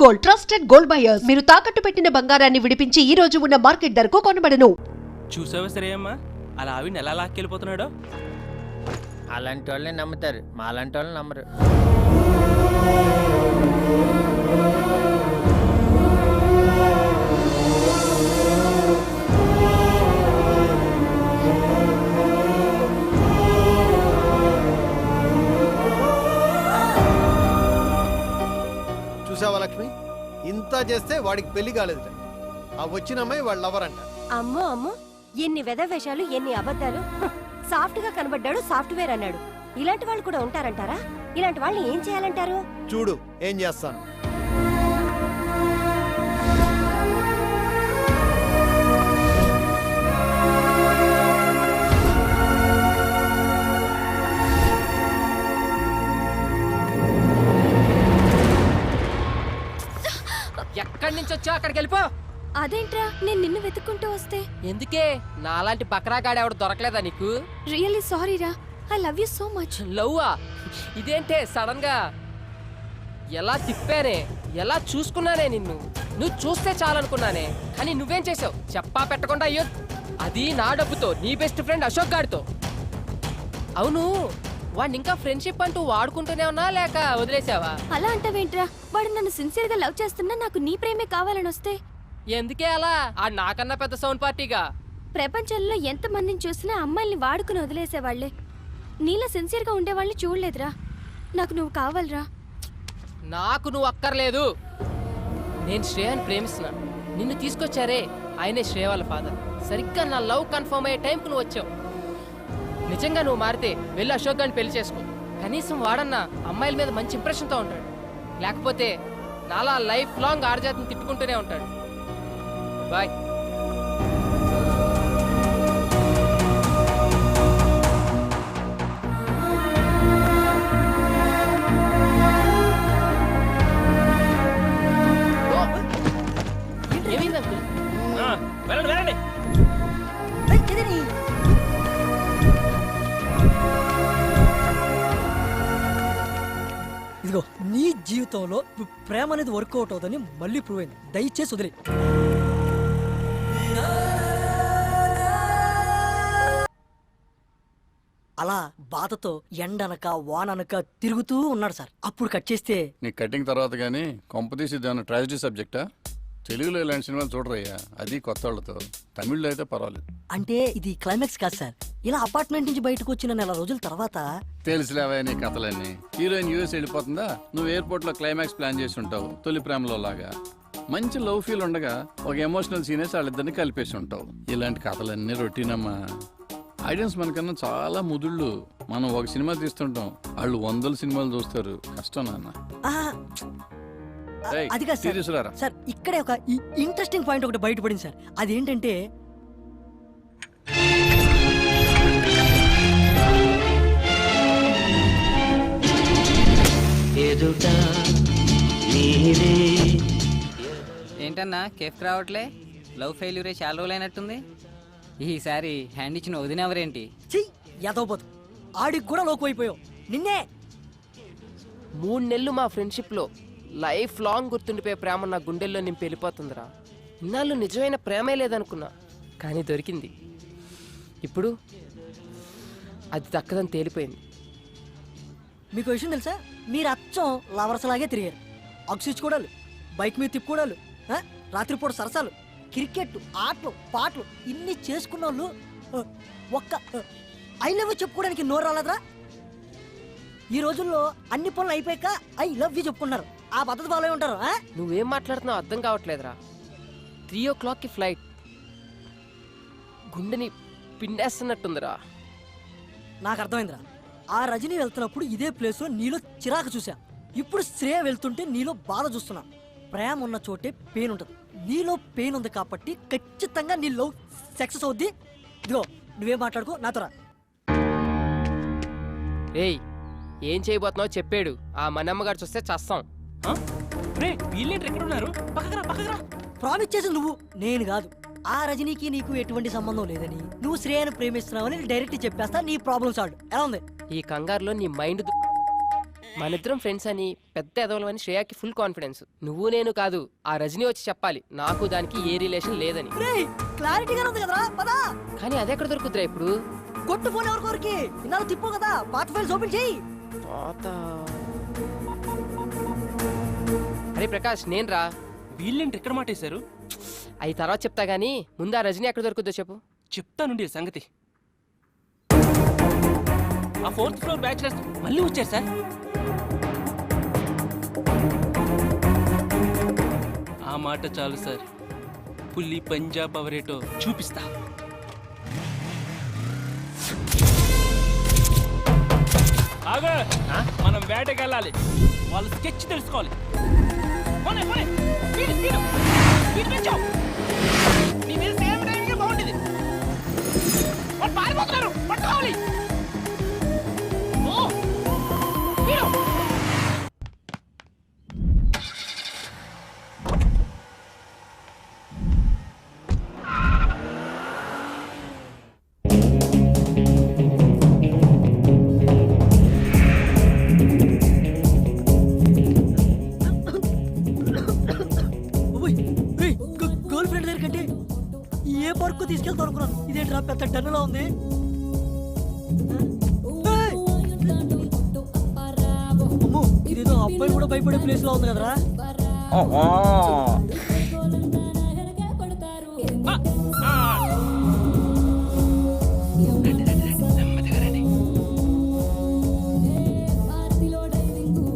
Gold, trusted gold buyers. మీరు తాకట్టు పెట్టిన బంగారాన్ని విడిపించి ఈ రోజు ఉన్న మార్కెట్ ధరకు కొనబడను. చూసావా శ్రేయమ్మ, అలా ఆవిని ఎలా లాక్కెళ్ళిపోతున్నాడో. అలాంటి వాళ్ళని నమ్ముతారు, మాలాంటి వాళ్ళని నమ్మరు. చూసావా లక్ష్మి, ఇంత చేస్తే వాడికి పెళ్లి కాలేదుట. ఆ వచ్చిన అమ్మాయి వాళ్ళు లవరంట. అమ్మో అమ్మో, ఎన్ని వెధవేషాలు, ఎన్ని అబద్ధాలు. సాఫ్ట్ గా కనబడ్డాడు, సాఫ్ట్వేర్ అన్నాడు. ఇలాంటి వాళ్ళు కూడా ఉంటారంటారా? ఇలాంటి వాళ్ళని ఏం చేయాలంటారు? చూడు ఏం చేస్తాను. ఎక్కడి నుంచి వచ్చా అక్కడికి వెళ్ళిపో. అదేంట్రా, నేను నిన్ను వెతుక్కుంటూ వస్తే? ఎందుకే నాలాంటి బకరాగాడు ఎవడు దొరకలేదా నీకు? రియల్లీ సారీ రా, I love you so much. లవ్వా? ఇదేంటే సడన్ గా? ఎలా తిప్పానే, ఎలా చూసుకున్నానే నిన్ను. నువ్వు చూస్తే చాలనుకున్నానే, కానీ నువ్వేం చేసావు చెప్పా పెట్టకుండా. అయ్యో, అది నా డబ్బుతో నీ బెస్ట్ ఫ్రెండ్ అశోక్ గారితో. అవును, వాడిని ఇంకా ఫ్రెండ్షిప్ అంటూ వాడుకుంటూనే ఉన్నా లేక వదిలేసావా? అలా అంటావేంట్రా? వాడు నన్ను సిన్సియర్ గా లవ్ చేస్తున్నా, నాకు నీ ప్రేమే కావాలని వస్తే? ఎందుకే అలా? ఆ నాకన్నా పెద్ద సౌండ్ పార్టీగా. ప్రపంచంలో ఎంత మందిని చూసినా అమ్మాయిల్ని వాడుకుని వదిలేసేవాళ్లే. నీలా సిన్సియర్ గా ఉండేవాళ్ళని చూడలేదురా. నాకు నువ్వు కావాలరా. నాకు నువ్వు అక్కర్లేదు. నేను శ్రేయాని ప్రేమిస్తున్నా. నిన్ను తీసుకొచ్చారే ఆయనే శ్రేయ వాళ్ళ ఫాదర్. సరిగ్గా నా లవ్ కన్ఫర్మ్ అయ్యే టైంకు నువ్వు వచ్చావు. నిజంగా నువ్వు మారితే వెళ్ళి అశోక్ గారిని పెళ్లి చేసుకో. కనీసం వాడన్నా అమ్మాయిల మీద మంచి ఇంప్రెషన్తో ఉంటాడు. లేకపోతే నాలా లైఫ్ లాంగ్ ఆర్జాతిని తిట్టుకుంటూనే ఉంటాడు. బాయ్. ఏమైంది అంకుల్? వెళ్ళండి వెళ్ళండి. ఇదిగో, నీ జీవితంలో ప్రేమ అనేది వర్కౌట్ అవుతుందని మళ్ళీ ప్రూవ్ అయింది. దయచేసి వదిలే. అలా బాధతో ఎండనక వాననక తిరుగుతూ ఉన్నాడు సార్. అప్పుడు కట్ చేస్తే నీ కటింగ్ తర్వాత కానీ కొంపతీసి దాని ట్రాజడీ సబ్జెక్టా? తెలుగులో ఇలాంటి సినిమాలు చూడరయ్యా, అది కొత్త వాళ్ళతో. తమిళ్లో అయితే పర్వాలేదు. అంటే ఇది క్లైమాక్స్ కాదు సార్. ఇలా అపార్ట్మెంట్ నుంచి బయటకు వచ్చిన నెల రోజుల తర్వాత తెలుసులేవా నీ కథలన్నీ. హీరోయిన్ యూఎస్ వెళ్ళిపోతుందా, నువ్వు ఎయిర్పోర్ట్ లో క్లైమాక్స్ ప్లాన్ చేసి ఉంటావు. తొలి ప్రేమలో లాగా మంచి లవ్ ఫీల్ ఉండగా ఒక ఎమోషనల్ సీనేసి వాళ్ళిద్దరిని కలిపేసి ఉంటావు. ఇలాంటి కథలన్నీ రొటీనమ్మా. ఆడియన్స్ మనకన్నా చాలా ముదుళ్ళు. మనం ఒక సినిమా తీస్తుంటాం, వాళ్ళు 100 సినిమాలు చూస్తారు. కష్టం నాన్న. అది కాదు సార్. సార్ ఇక్కడే ఒక ఇంట్రెస్టింగ్ పాయింట్ ఒకటి బయటపడింది సార్. అదేంటంటే ఏంటన్నా కేఫ్ రావట్లే? లవ్ ఫెయిల్యూరే చాలా రోజులైనట్టుంది. ఈసారి హ్యాండ్ ఇచ్చిన వదినెవరేంటి? యాదవపోతు ఆడికి కూడా లోకు అయిపోయావు. నిన్నే 3 నెలలు మా ఫ్రెండ్షిప్లో లైఫ్ లాంగ్ గుర్తుండిపోయే ప్రేమ నా గుండెల్లో నింపి వెళ్ళిపోతుందిరా. ఇన్నాళ్ళు నిజమైన ప్రేమే లేదనుకున్నా, కానీ దొరికింది. ఇప్పుడు అది దక్కదని తేలిపోయింది. మీకు విషయం తెలుసా? మీరు అచ్చం లవర్స్ లాగే తిరిగారు. అగ్సిచ్చుకోవడాలు, బైక్ మీద తిప్పుకోవడాలు, రాత్రిపూట సరసాలు, క్రికెట్ ఆటలు పాటలు ఇన్ని చేసుకున్న వాళ్ళు ఒక్క ఐ లవ్ యూ చెప్పుకోవడానికి నోరు రాలేదురా? ఈ రోజుల్లో అన్ని పనులు అయిపోయాక ఐ లవ్ యూ చెప్పుకున్నారు. ఆ పద్ధతి ఫాలో అయి ఉంటారు. నువ్వేం మాట్లాడుతున్నావు అర్థం కావట్లేదురా. 3 o'clockకి ఫ్లైట్. గుండెని పిండేస్తున్నట్టుందిరా. నాకు అర్థమైందిరా. ఆ రజనీ వెళ్తున్నప్పుడు ఇదే ప్లేస్లో నీలో చిరాకు చూసా. ఇప్పుడు శ్రేయ వెళ్తుంటే నీలో బాధ చూస్తున్నా. ప్రేమ ఉన్న చోటే పెయిన్ ఉంటుంది. నీలో పెయిన్ ఉంది కాబట్టి ఖచ్చితంగా నీ లవ్ సక్సెస్ అవుద్ది. ఇదిగో నువ్వేం మాట్లాడుకో, నాతో రా. ఏయ్, ఏం చేయబోతున్నావు చెప్పాడు. ఆ మనమ్మగారు చూస్తే చస్తాం. ప్రామిస్ చేసి నువ్వు, నేను కాదు. ఆ రజనీకి నీకు ఎటువంటి సంబంధం లేదని, నువ్వు శ్రేయను ప్రేమిస్తున్నావని డైరెక్ట్ చెప్పేస్తా. నీ ప్రాబ్లమ్ సాల్వ్. ఎలా ఉంది? ఈ కంగారులో నీ మైండ్ మనిద్దరం ఫ్రెండ్స్ అని పెద్ద ఎదవలమని శ్రేయాకి ఫుల్ కాన్ఫిడెన్స్. నువ్వు నేను కాదు, ఆ రజనీ వచ్చి చెప్పాలి నాకు దానికి ఏ రిలేషన్ లేదని. క్లారిటీగా ఉంది కదరా పదా. కానీ అది ఎక్కడ దొరుకుతురా ఇప్పుడు? కొట్టు ఫోన్ ఎవరికొరికి ఇన్నాళ్ళు తిప్పు కదా, పాత ఫైల్స్ ఓపెన్ చేయి. అరే ప్రకాష్, నేను రా. వీళ్ళేంటి ఇక్కడ మాటేశారు? అవి తర్వాత చెప్తా గానీ ముందు ఆ రజనీ ఎక్కడ దొరుకుద్దో చెప్పు. చెప్తానుండి సంగతి. ఆ 4th ఫ్లోర్ బ్యాచిలర్స్ మళ్ళీ వచ్చారు సార్. ఆ మాట చాలు సార్, పులి పంజాబ్ అవరేటో చూపిస్తా. ఆగా, మనం వేటకెళ్ళాలి, వాళ్ళ స్కెచ్ తెలుసుకోవాలి. పోనీ, పోనీ, స్పీడ్, స్పీడ్, స్పీడ్ పెంచావు. నీ మీద సేమ్ టైంకి బాగుంటుంది. వాళ్ళు పారిపోతున్నారు, పట్టుకోవాలి. ఓ, స్పీడు. గర్ల్ ఫ్రెండ్ దగ్గర కంటే ఏ పార్క్ తీసుకెళ్తా అనుకున్నాను. ఇదేంట్రా పెద్ద టన్నులా ఉంది. అమ్మో, ఇదేదో అబ్బాయి కూడా భయపడే ప్లేస్ లో ఉంది కదరా.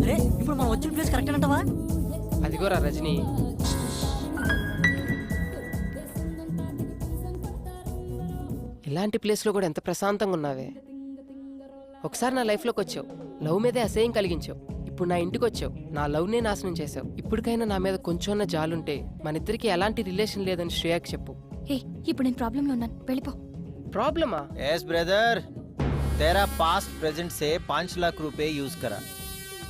అరే, ఇప్పుడు మనం వచ్చిన ప్లేస్ కరెక్ట్ అంటావా? అదిగోరా రజనీ. ఇలాంటి ప్లేస్లో కూడా ఎంత ప్రశాంతంగా ఉన్నావే. ఒకసారి నా లైఫ్లోకి వచ్చావు, లవ్ మీదే అసహ్యం కలిగించావు. ఇప్పుడు నా ఇంటికి వచ్చావు, నా లవ్నే నాశనం చేసావు. ఇప్పటికైనా నా మీద కొంచెం జాలుంటే మన ఇద్దరికి ఎలాంటి రిలేషన్ లేదని శ్రేయాకి చెప్పు. ఇప్పుడు నేను ప్రాబ్లంలో ఉన్నాను, వెళ్ళిపో. ప్రాబ్లమా? यस ब्रदर, तेरा पास्ट प्रेजेंट से 5 लाख रुपए यूज करा.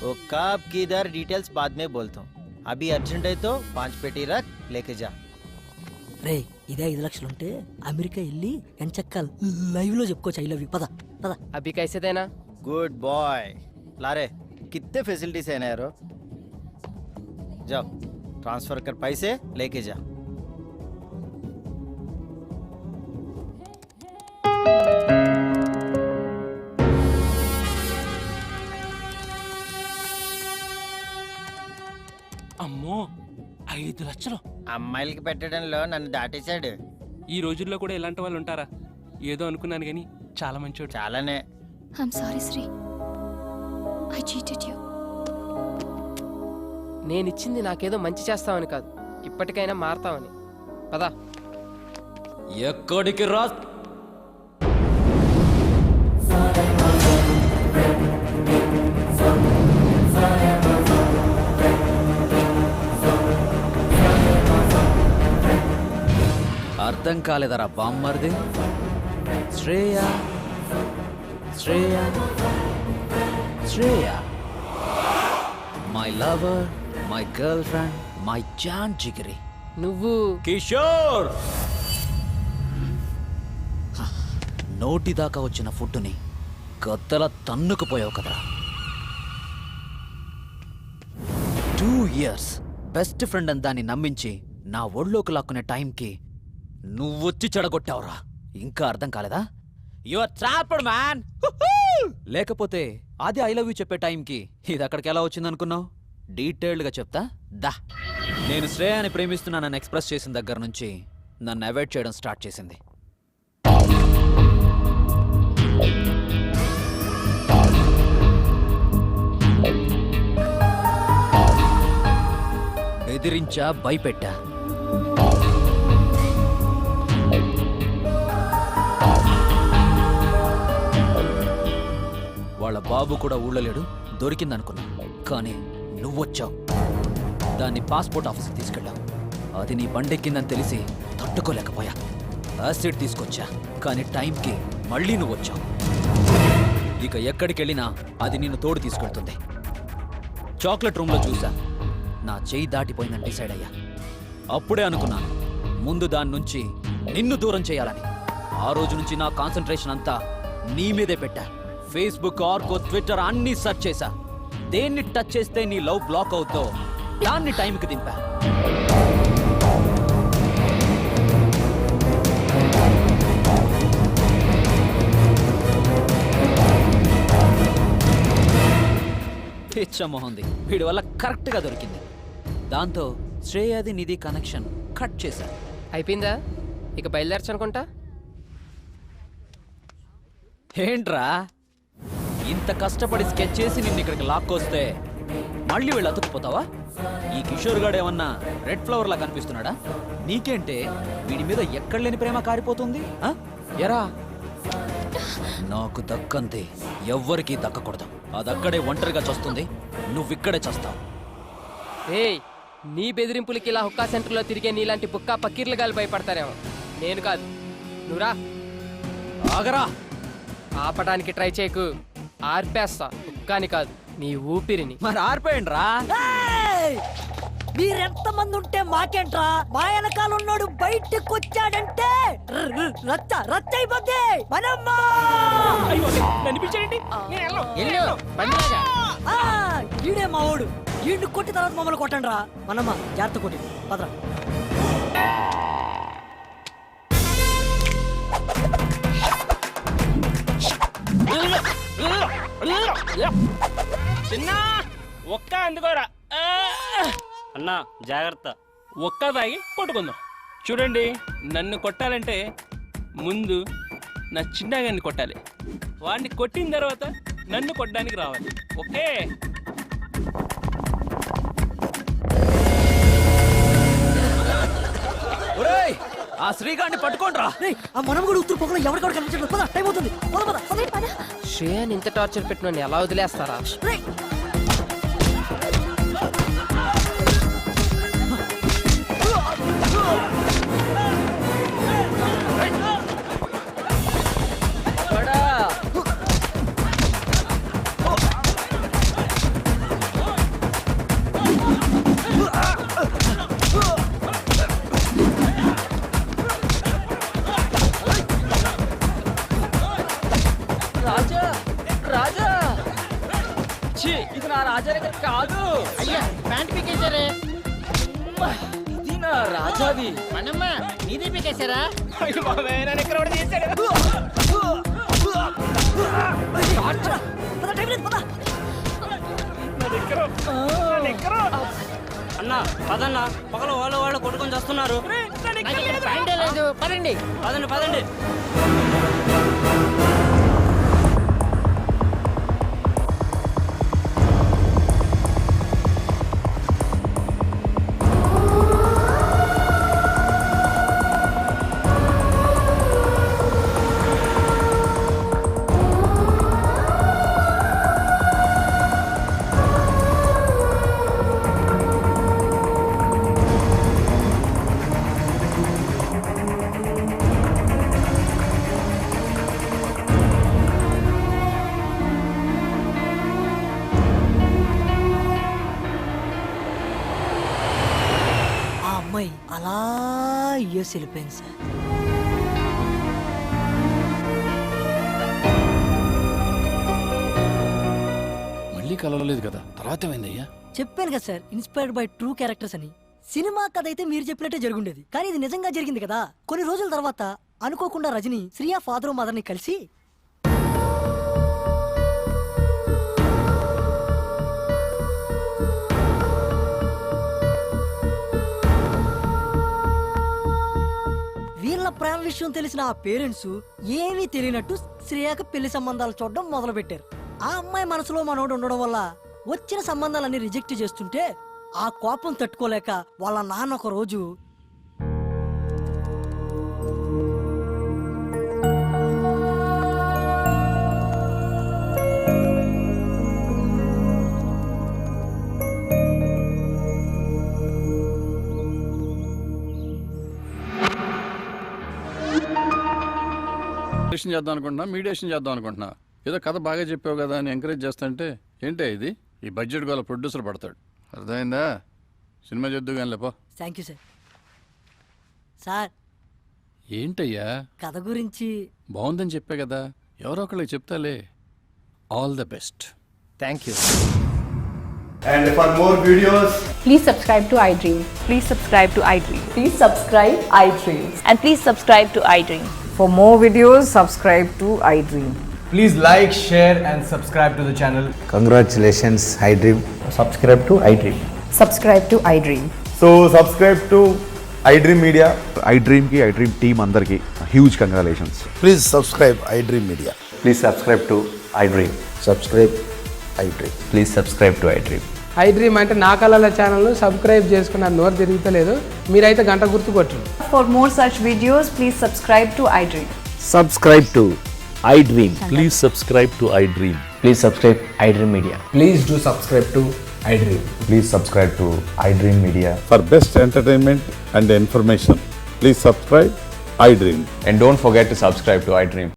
वो कब किधर डिटेल्स बाद में बोलता हूँ. अभी अर्जेंट है तो 5 पेटी रख, लेके जा. రే, ఇదే 5 లక్షలు ఉంటే అమెరికా వెళ్ళి ఎంచక్క లైవ్ లో చెప్పుకోవచ్చు ఐ లవ్ యూ. పద పద. అభి కైసేదేనా? Good boy. लारे कितने फैसिलिटीज है ना यारो. जाओ ट्रांसफर कर पैसे, लेके जा. అమ్మో, 5 లక్షలు అమ్మాయిలకి పెట్టడంలో నన్ను దాటేశాడు. ఈ రోజుల్లో కూడా ఇలాంటి వాళ్ళు ఉంటారా? ఏదో అనుకున్నాను కానీ చాలా మంచోడు. చాలానే. I'm sorry Sri, I cheated you. నేనిచ్చింది నాకేదో మంచి చేస్తామని కాదు, ఇప్పటికైనా మారతామని. పదా. ఎక్కడికి రా? అర్థం కాలేదరా బామ్మర్ది? Shreya, Shreya, Shreya, my lover, my girlfriend, my జాన్ జిగిరి. నువ్వు కిషోర్. నోటి దాకా వచ్చిన ఫుడ్ని గద్దల తన్నుకుపోయావు కదరా. 2 years బెస్ట్ ఫ్రెండ్ అని దాన్ని నమ్మించి నా ఒళ్ళోకి లాక్కునే టైంకి నువ్వొచ్చి చెడగొట్టావురా. ఇంకా అర్థం కాలేదా? Your trapped man. లేకపోతే అది ఐ లవ్ యూ చెప్పే టైంకి ఇది అక్కడికి ఎలా వచ్చిందనుకున్నావు? డీటెయిల్డ్గా చెప్తా దా. నేను శ్రేయాని ప్రేమిస్తున్నానని ఎక్స్ప్రెస్ చేసిన దగ్గర నుంచి నన్ను అవాయిడ్ చేయడం స్టార్ట్ చేసింది. బెదిరించా, భయపెట్టా. వాళ్ళ బాబు కూడా ఊళ్ళో లేడు, దొరికిందనుకున్నా. కానీ నువ్వొచ్చావు, దాన్ని పాస్పోర్ట్ ఆఫీస్కి తీసుకెళ్ళావు. అది నీ బండెక్కిందని తెలిసి తట్టుకోలేకపోయా. యాసిడ్ తీసుకొచ్చా, కానీ టైంకి మళ్ళీ నువ్వొచ్చావు. ఇక ఎక్కడికెళ్ళినా అది నిన్ను తోడు తీసుకెళ్తుంది. చాక్లెట్ రూమ్లో చూసా, నా చెయ్యి దాటిపోయిందని డిసైడ్ అయ్యా. అప్పుడే అనుకున్నాను ముందు దాని నుంచి నిన్ను దూరం చేయాలని. ఆ రోజు నుంచి నా కాన్సంట్రేషన్ అంతా నీ మీదే పెట్టా. ఫేస్బుక్, ఆర్కో, ట్విట్టర్ అన్నీ సెర్చ్ చేశా, దేన్ని టచ్ చేస్తే నీ లవ్ బ్లాక్ అవుతో దాన్ని టైంకి దింపా. పిచ్చమోహంది వీడి వల్ల కరెక్ట్గా దొరికింది. దాంతో శ్రేయాది నిధి కనెక్షన్ కట్ చేశా. అయిపోయిందా? ఇక బయలుదేరచ్చు అనుకుంటా. ఏంట్రా ఇంత కష్టపడి స్కెచ్ చేసి నిన్ను ఇక్కడికి లాక్కొస్తే మళ్ళీ వీళ్ళు అతుక్కుపోతావా? ఈ కిషోర్ గాడు ఏమన్నా రెడ్ ఫ్లవర్ లా కనిపిస్తున్నాడా? నీకేంటే వీడి మీద ఎక్కడ లేని ప్రేమ కారిపోతుంది. ఎరా నాకు దక్కంతే ఎవ్వరికీ దక్కకూడదు. అదక్కడే ఒంటరిగా చస్తుంది, నువ్విక్కడే చస్తావు. ఏయ్, నీ బెదిరింపులకి ఇలా హుక్కా సెంటర్లో తిరిగే నీలాంటి బుక్కా పకీర్లు గాలి భయపడతారేమో. నేను కాదు, నువ్వురా. ఆగరా. ఆపడానికి ట్రై చేయకు, ఆర్పేస్తా. హుక్కాని కాదు, నీ ఊపిరిని. మరి ఆర్పేయండి రా. మీరెంత మంది ఉంటే మాకేంట్రా? మా వెనకాల ఉన్నాడు బయటికి వచ్చాడంటే రచ్చ రచ్చ అయిపోద్ది. మనమ్మా ఈడే మా ఓడు. ఈడ్ని కొట్టి తర్వాత మమ్మల్ని కొట్టండి రా. మనమ్మ జాగ్రత్త కొట్టి పదరా. చిన్న ఒక్క అందుకోరా అన్నా జాగ్రత్త. ఒక్క తాగి కొట్టుకుందాం. చూడండి, నన్ను కొట్టాలంటే ముందు నా చిన్నగాన్ని కొట్టాలి. వాడిని కొట్టిన తర్వాత నన్ను కొట్టడానికి రావాలి. ఓకే? ఒరేయ్, ఆ శ్రీగాడిని పట్టుకోండిరా. ఆ మనం కూడా ఉత్తర పొగలో ఎవరికక్కడ కనిపించట్లేదు. పద, టైం అవుతుంది. పద పద. శ్రేయాని ఇంత టార్చర్ పెట్టిన ఎలా వదిలేస్తారా? రాజా రాజా, ఇది నా రాజా దగ్గర కాదు. అయ్యా ప్యాంట్ పీకేశారే. ఇది నా రాజాది. మనమ్మ నీదే పీకేశారా? అన్నా పదన్నా, పగల వాళ్ళు కొట్టుకొని చేస్తున్నారు. ప్యాంటే లేదు. పదండి పదండి పదండి. అలా యూఎస్ వెళ్ళిపోయింది సార్. మళ్ళీ కలవలేదు కదా, తర్వాత ఏమైందయ్యా? చెప్పాను కదా sir, inspired by true characters అని. సినిమా కథ అయితే మీరు చెప్పినట్టే జరుగుండేది, కానీ ఇది నిజంగా జరిగింది కదా. కొన్ని రోజుల తర్వాత అనుకోకుండా రజని శ్రియా ఫాదర్ మదర్ ని కలిసి వీళ్ళ ప్రేమ విషయం తెలిసిన ఆ పేరెంట్స్ ఏమీ తెలియనట్టు శ్రేయాకి పెళ్లి సంబంధాలు చూడడం మొదలు పెట్టారు. ఆ అమ్మాయి మనసులో మనోడు ఉండడం వల్ల వచ్చిన సంబంధాలన్నీ రిజెక్ట్ చేస్తుంటే ఆ కోపం తట్టుకోలేక వాళ్ళ నాన్న ఒక రోజు చేద్దాం అనుకుంటున్నా, మీడియేషన్ చేద్దాం అనుకుంటున్నా. ఏదో కథ బాగా చెప్పావు కదా అని ఎంకరేజ్ చేస్తుంటే ఏంటే ఇది? ఈ బడ్జెట్ గల ప్రొడ్యూసర్ పడతాడు. అర్థమైందా? సినిమా చేద్దు కానీ లేపో. Thank you sir. సార్ ఏంటయ్యా కథ గురించి బాగుందని చెప్పే కదా, ఎవరో ఒకళ్ళకి చెప్తాలే. All the best. Thank you. And for more videos, Please subscribe to iDream. Please subscribe to iDream. Please subscribe iDream. And please subscribe to iDream. For more videos, subscribe to iDream. please like, share, and subscribe to the channel. Congratulations, iDream. Subscribe to iDream. Subscribe to iDream. So subscribe to iDream Media. iDream ki iDream team అందరికి huge congratulations. Please subscribe iDream Media. Please subscribe to iDream. Subscribe iDream. Please subscribe to iDream. iDream అంటే నా కళల ఛానల్ను subscribe చేసుకున్న నోరు తిరుగుతలేదు. మీరైతే గంట గుర్తు కొట్టండి. For more such videos, please subscribe to iDream. Subscribe to iDream. Please subscribe to iDream. Please subscribe iDream Media. Please do subscribe to iDream. Please subscribe to iDream Media. For best entertainment and information, please subscribe iDream. And don't forget to subscribe to iDream.